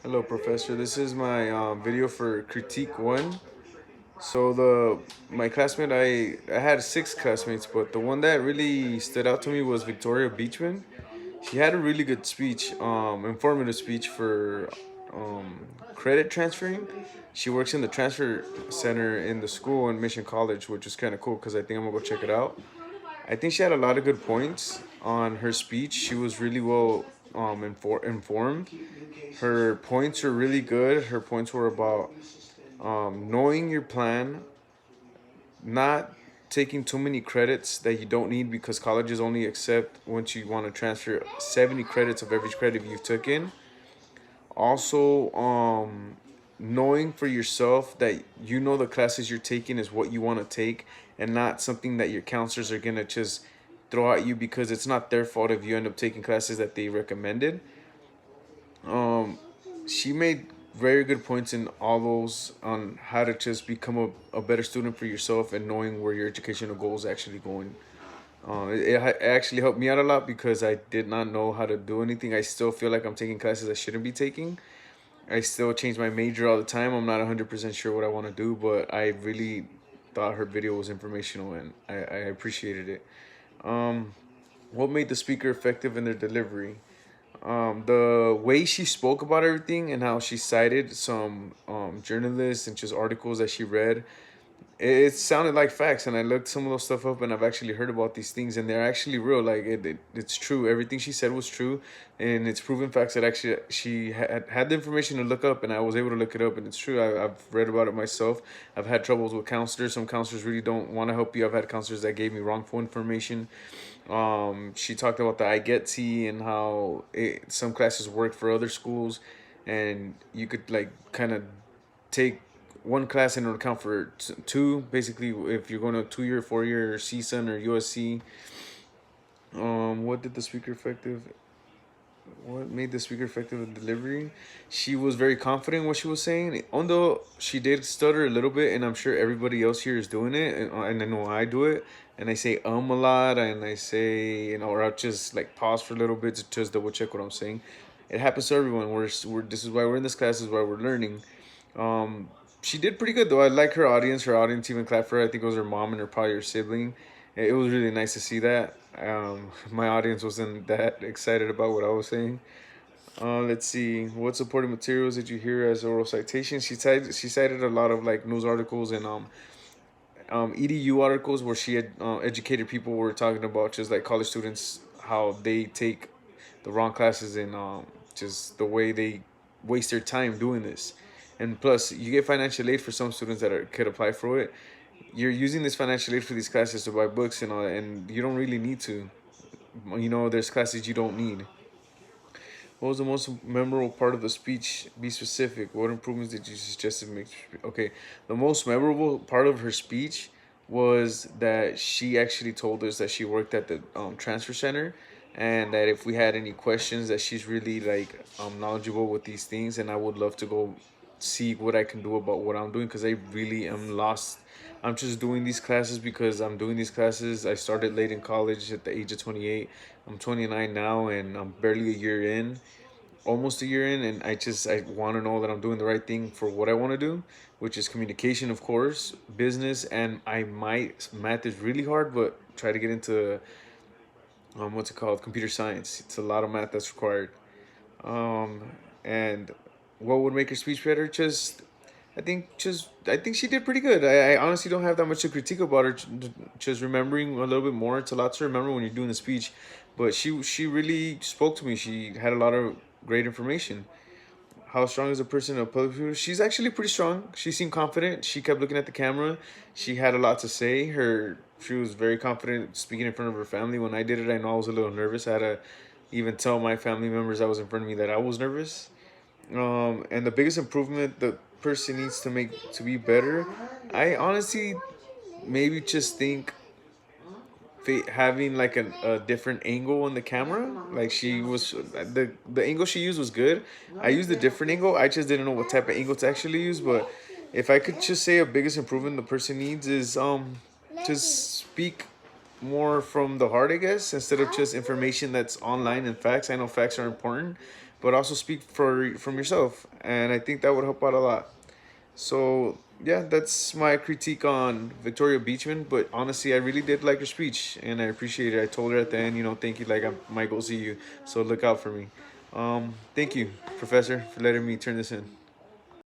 Hello, Professor. This is my video for critique one. So my classmate, I had six classmates, but the one that really stood out to me was Victoria Beachman. She had a really good speech, informative speech for credit transferring. She works in the transfer center in the school in Mission College, which is kind of cool because I think I'm gonna go check it out. I think she had a lot of good points on her speech. She was really well informed. Her points are really good. Her points were about knowing your plan, not taking too many credits that you don't need because colleges only accept once you want to transfer 70 credits of every credit you've taken. Also, knowing for yourself that you know the classes you're taking is what you want to take and not something that your counselors are gonna just throw at you because it's not their fault if you end up taking classes that they recommended. Um, she made very good points in all those on how to just become a better student for yourself and knowing where your educational goal is actually going. It actually helped me out a lot because I did not know how to do anything. I still feel like I'm taking classes I shouldn't be taking. I still change my major all the time. I'm not 100% sure what I want to do, but I really thought her video was informational and I appreciated it. Um, what made the speaker effective in their delivery? The way she spoke about everything and how she cited some journalists and just articles that she read, it sounded like facts. And I looked some of those stuff up, and I've actually heard about these things, and they're actually real. Like it's true. Everything she said was true, and it's proven facts that actually she had the information to look up, and I was able to look it up, and it's true. I've read about it myself. I've had troubles with counselors. Some counselors really don't want to help you. I've had counselors that gave me wrongful information. She talked about the I Get T and how some classes work for other schools, and you could like kind of take one class and it'll count for two. Basically, if you're going to 2 year, 4 year CSUN or USC. What did the speaker effective? What made the speaker effective in delivery? She was very confident in what she was saying. Although she did stutter a little bit, and I'm sure everybody else here is doing it, and I know I do it. And I say a lot, and I say or I'll just like pause for a little bit to just double check what I'm saying. It happens to everyone. We're this is why we're in this class. This is why we're learning. She did pretty good though. I like her audience. Her audience even clapped for her. I think it was her mom and her probably her sibling. It was really nice to see that. My audience wasn't that excited about what I was saying. Let's see. What supporting materials did you hear as oral citations? She cited a lot of like news articles and EDU articles where she had educated people were talking about just like college students how they take the wrong classes and just the way they waste their time doing this. And plus, you get financial aid for some students that could apply for it. You're using this financial aid for these classes to buy books and all, and you don't really need to. There's classes you don't need. What was the most memorable part of the speech? Be specific. What improvements did you suggest to make? Okay, the most memorable part of her speech was that she actually told us that she worked at the transfer center, and that if we had any questions, that she's really like knowledgeable with these things, and I would love to go see what I can do about what I'm doing because I really am lost. I'm just doing these classes because I'm doing these classes. I started late in college at the age of 28. I'm 29 now, and I'm barely a year in, almost a year in, and I want to know that I'm doing the right thing for what I want to do, which is communication, of course, business, and I might math is really hard, but try to get into what's it called, computer science. It's a lot of math that's required. Um, and what would make her speech better? I think she did pretty good. I honestly don't have that much to critique about her. Just remembering a little bit more, it's a lot to remember when you're doing the speech. But she really spoke to me. She had a lot of great information. How strong is a person in a public figure? She's actually pretty strong. She seemed confident. She kept looking at the camera. She had a lot to say. She was very confident speaking in front of her family. When I did it, I know I was a little nervous. I had to even tell my family members that was in front of me that I was nervous. And the biggest improvement the person needs to make to be better, I honestly maybe just think having like a different angle on the camera. Like she was the angle she used was good. I used a different angle. I just didn't know what type of angle to actually use. But if I could just say a biggest improvement the person needs is just speak more from the heart, I guess, instead of just information that's online and facts. I know facts are important, but also speak from yourself, and I think that would help out a lot. So yeah, that's my critique on Victoria Beachman. But honestly, I really did like her speech, and I appreciate it. I told her at the end, thank you. Like I might go see you, so look out for me. Thank you, Professor, for letting me turn this in.